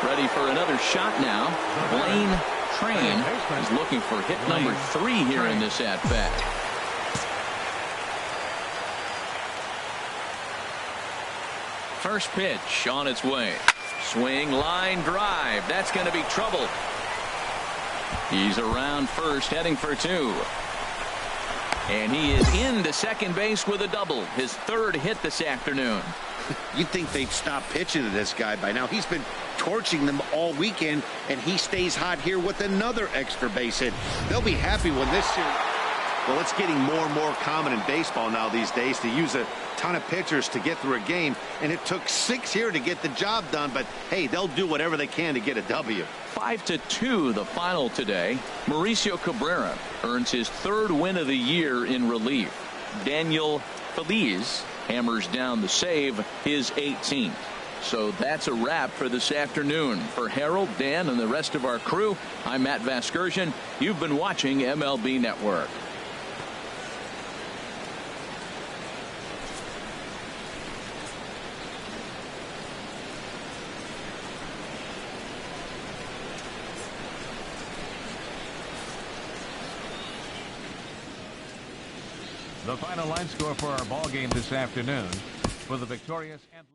Ready for another shot now. Blaine Train is looking for hit number 3 here in this at-bat. First pitch on its way. Swing, line, drive. That's going to be trouble. He's around first, heading for 2. And he is into second base with a double. His 3rd hit this afternoon. You'd think they'd stop pitching to this guy by now. He's been torching them all weekend, and he stays hot here with another extra base hit. They'll be happy when this series... Well, it's getting more and more common in baseball now these days to use a ton of pitchers to get through a game, and it took 6 here to get the job done, but hey, they'll do whatever they can to get a W. 5-2 the final today. Mauricio Cabrera earns his 3rd win of the year in relief. Daniel Feliz hammers down the save, his 18th. So that's a wrap for this afternoon. For Harold, Dan, and the rest of our crew, I'm Matt Vasgersian. You've been watching MLB Network. The final line score for our ball game this afternoon for the victorious and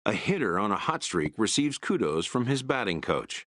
A hitter on a hot streak receives kudos from his batting coach.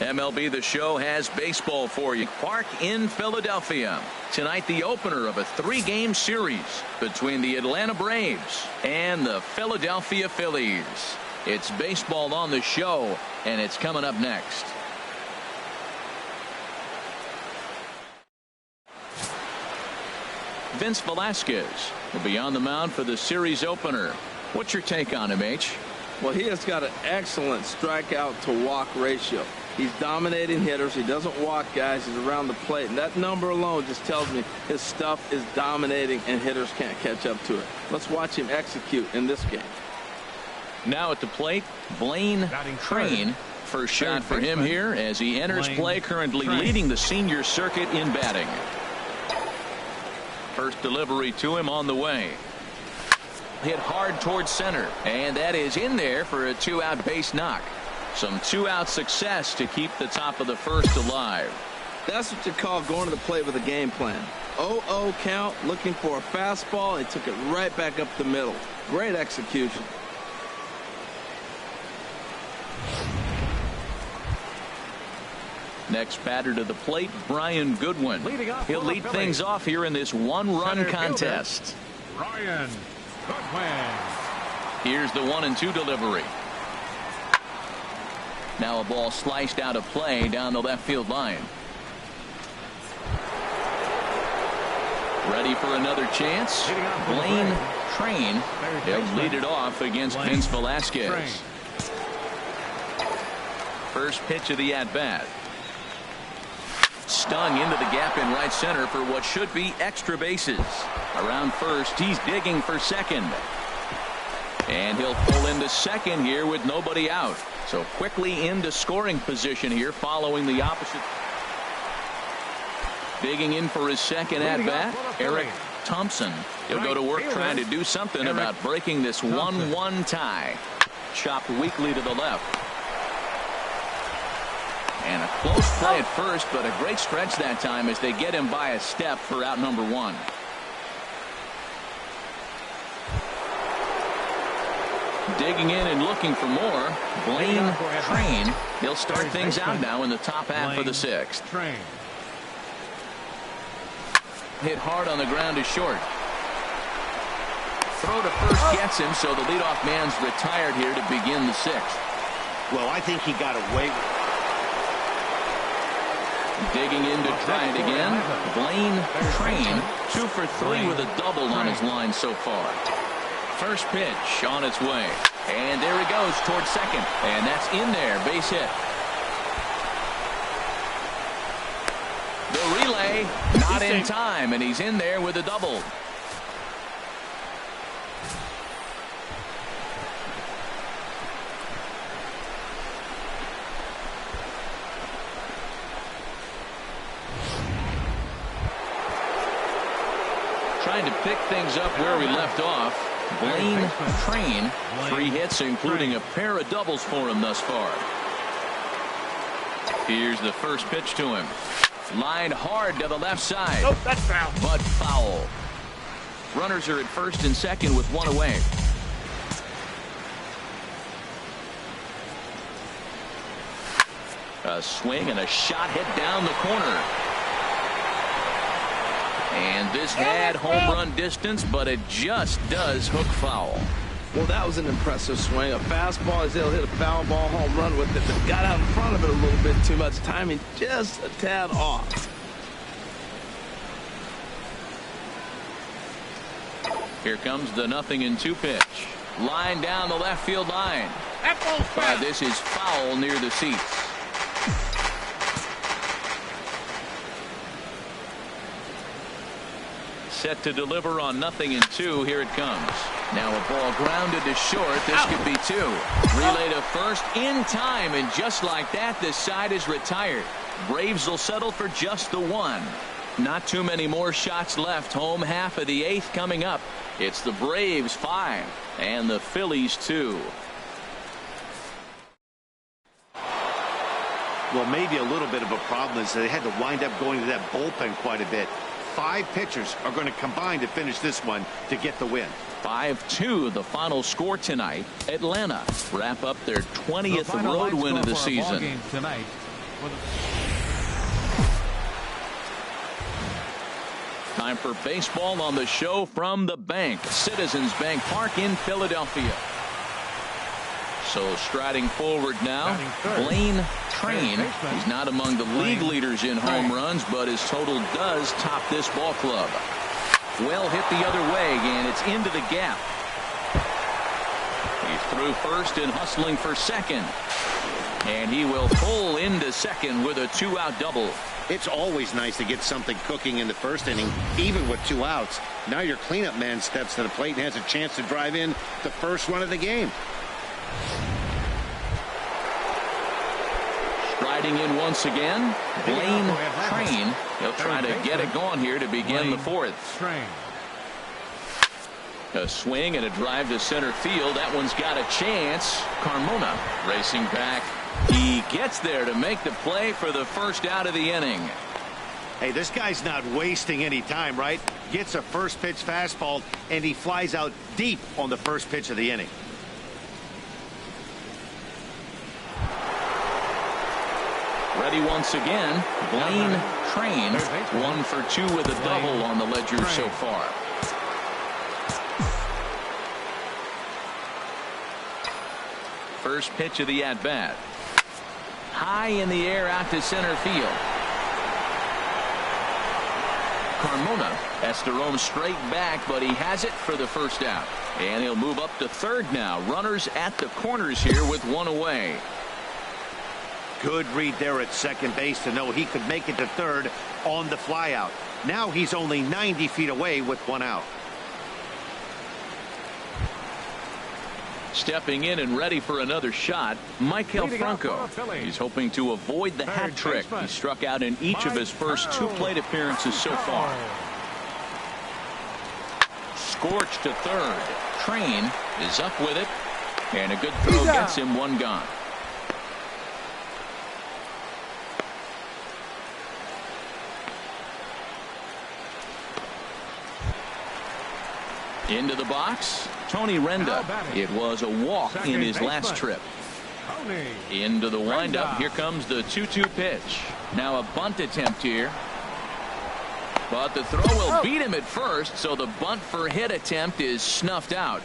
MLB The Show has baseball for you. Park in Philadelphia. Tonight, the opener of a 3-game series between the Atlanta Braves and the Philadelphia Phillies. It's baseball on the show, and it's coming up next. Vince Velasquez will be on the mound for the series opener. What's your take on him, H? Well, he has got an excellent strikeout to walk ratio. He's dominating hitters. He doesn't walk guys. He's around the plate. And that number alone just tells me his stuff is dominating and hitters can't catch up to it. Let's watch him execute in this game. Now at the plate, Blaine Train. First shot for him here as he enters play, currently leading the senior circuit in batting. First delivery to him on the way. Hit hard towards center, and that is in there for a 2-out base knock. Some 2-out success to keep the top of the first alive. That's what you call going to the plate with a game plan. 0-0 count, looking for a fastball. He took it right back up the middle. Great execution. Next batter to the plate, Brian Goodwin. He'll lead things off here in this one-run contest. Brian Goodwin. Here's the 1-2 delivery. Now a ball sliced out of play down the left field line. Ready for another chance. Blaine Train. He'll lead it off against Vince Velasquez. First pitch of the at-bat. Stung into the gap in right center for what should be extra bases. Around first, he's digging for second. And he'll pull into second here with nobody out. So quickly into scoring position here following the opposite. Digging in for his second at-bat, Eric Thompson. He'll go to work trying to do something about breaking this 1-1 tie. Chopped weakly to the left. And a close play at first, but a great stretch that time as they get him by a step for out number 1. Digging in and looking for more, Blaine Train. He'll start things out now in the top half of the 6th. Hit hard on the ground to short. Throw to first gets him, so the leadoff man's retired here to begin the 6th. Well, I think he got away. Digging in to try it again. Blaine Train, 2 for 3 with a double on his line so far. First pitch on its way. And there he goes towards second. And that's in there. Base hit. The relay, not in time, and he's in there with a double. Trying to pick things up where we left off. Blaine Train, 3 hits, including a pair of doubles for him thus far. Here's the first pitch to him. Lined hard to the left side. Nope, that's foul. But foul. Runners are at first and second with 1 away. A swing and a shot hit down the corner. And this had home run distance, but it just does hook foul. Well, that was an impressive swing. A fastball, as he'll hit a foul ball home run with it, but got out in front of it a little bit too much. Timing just a tad off. Here comes the 0-2 pitch. Line down the left field line. That ball's foul. This is foul near the seats. Set to deliver on 0-2. Here it comes. Now a ball grounded to short. This could be 2. Relay to first in time, and just like that, this side is retired. Braves will settle for just the 1. Not too many more shots left. Home half of the 8th coming up. It's the Braves 5 and the Phillies 2. Well, maybe a little bit of a problem is they had to wind up going to that bullpen quite a bit. 5 pitchers are going to combine to finish this one to get the win. 5-2 the final score tonight. Atlanta wrap up their 20th road win of the season. Tonight. Time for baseball on the show from the bank. Citizens Bank Park in Philadelphia. So striding forward now, Blaine Train. He's not among the league leaders in home runs, but his total does top this ball club. Well hit the other way, and it's into the gap. He's through first and hustling for second. And he will pull into second with a 2-out double. It's always nice to get something cooking in the first inning, even with 2 outs. Now your cleanup man steps to the plate and has a chance to drive in the first run of the game. Striding in once again, Blaine Train. He'll try to get it going here to begin the 4th. A swing and a drive to center field. That one's got a chance. Carmona racing back. He gets there to make the play for the first out of the inning. Hey, this guy's not wasting any time, right? Gets a first pitch fastball, and he flies out deep on the first pitch of the inning. Ready once again. Blaine Train, 1 for 2 with a double on the ledger so far. First pitch of the at-bat. High in the air out to center field. Carmona has to roam straight back, but he has it for the first out. And he'll move up to third now. Runners at the corners here with 1 away. Good read there at second base to know he could make it to third on the flyout. Now he's only 90 feet away with 1 out. Stepping in and ready for another shot, Maikel Franco. He's hoping to avoid the hat trick. He struck out in each of his first 2 plate appearances so far. Scorch to third. Train is up with it, and a good throw gets him 1 gone. Into the box, Tony Renda. It was a walk in his last trip. Into the windup. Here comes the 2-2 pitch. Now a bunt attempt here. But the throw will beat him at first, so the bunt for hit attempt is snuffed out.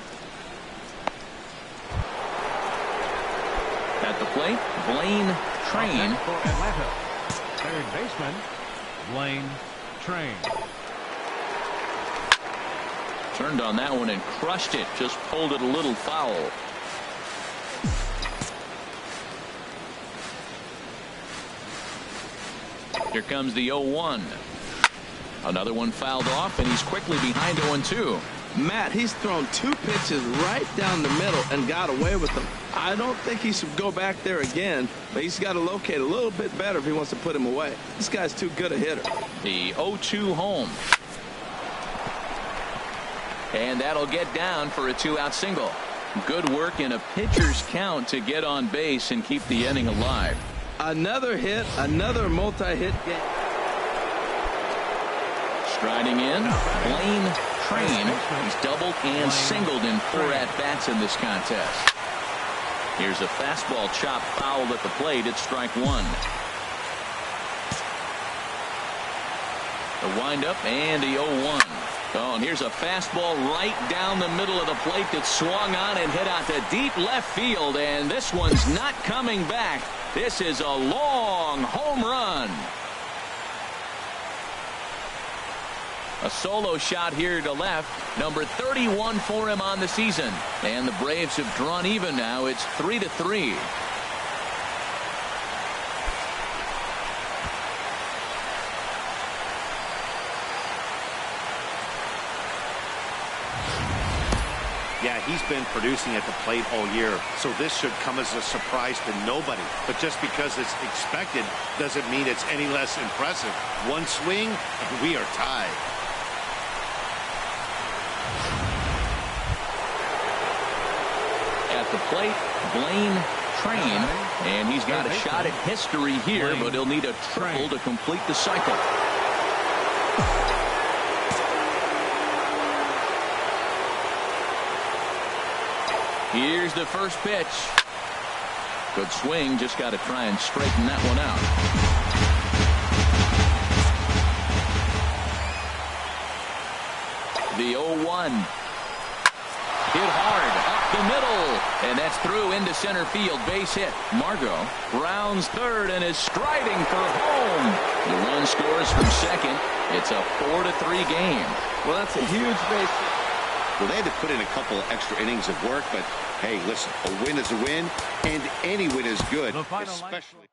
At the plate, Blaine Train. For Atlanta, third baseman, Blaine Train. Turned on that one and crushed it. Just pulled it a little foul. Here comes the 0-1. Another one fouled off, and he's quickly behind 0-2. Matt, he's thrown 2 pitches right down the middle and got away with them. I don't think he should go back there again, but he's got to locate a little bit better if he wants to put him away. This guy's too good a hitter. The 0-2 home. And that'll get down for a 2-out single. Good work in a pitcher's count to get on base and keep the inning alive. Another hit, another multi-hit game. Striding in, Blaine Train. He's doubled and singled in 4 at-bats in this contest. Here's a fastball chop fouled at the plate. It's strike 1. The windup and the 0-1. Oh, and here's a fastball right down the middle of the plate that swung on and hit out to deep left field, and this one's not coming back. This is a long home run. A solo shot here to left, number 31 for him on the season, and the Braves have drawn even now. It's 3-3. Yeah, he's been producing at the plate all year, so this should come as a surprise to nobody. But just because it's expected doesn't mean it's any less impressive. 1 swing, and we are tied. At the plate, Blaine Train, and he's got a shot at history here, but he'll need a triple to complete the cycle. Here's the first pitch. Good swing, just got to try and straighten that one out. The 0-1. Hit hard up the middle, and that's through into center field. Base hit. Margot rounds third and is striding for home. The run scores from second. It's a 4-3 game. Well, that's a huge base hit. Well, they had to put in a couple of extra innings of work, but hey, listen, a win is a win, and any win is good, especially